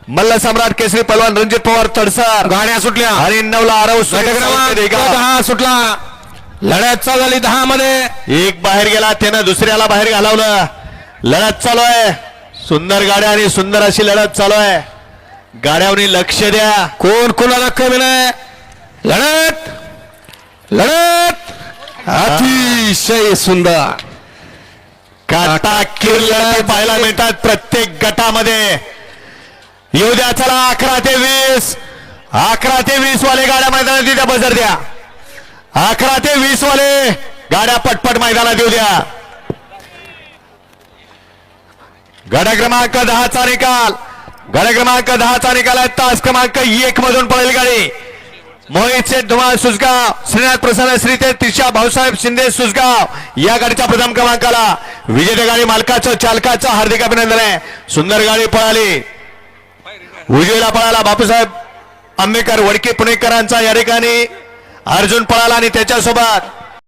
मल्ल सम्राट केसरी पलवान रणजित पवार तडसर गाड्या सुटल्या आणि 9 ला आरव क्रमांक 10 सुटला. लढत चालू झाली 10 मध्ये. एक बाहेर गेला त्यानं दुसऱ्याला बाहेर घालवलं. लढत चालू आहे. सुंदर गाड्या आणि सुंदर अशी लढत चालू आहे. गाड्यावरनी लक्ष द्या. कोण कोणाला कमी नाही. लढत लढत अतिशय सुंदर. काटा किरला पाहायला मिळतात प्रत्येक गटामध्ये. येऊ द्या चला 11 ते 20. 11 ते 20 वाले गाड्या मैदानात येऊ द्या. बजर द्या. 11 ते 20 वाले गाड्या पटपट मैदानात येऊ द्या. गाडा क्रमांक 10 चा निकाल. गाडा क्रमांक 10 चा निकाल आहे. तास क्रमांक 1 मधून पळेल गाडी. मोहित शेठ धुमाळ सुसगाव, श्रीनाथ प्रसन्न श्रीते त्रिशा भाऊसाहेब शिंदे सुसगाव या गाडीच्या प्रथम क्रमांकाला. विजेत्या गाडी मालकाचं चालकाचं हार्दिक अभिनंदन आहे. सुंदर गाडी पळाली. उजवीला पळाला बापूसाहेब आंबेकर वडके पुणेकरांचा या ठिकाणी अर्जुन पळाला आणि त्याच्यासोबत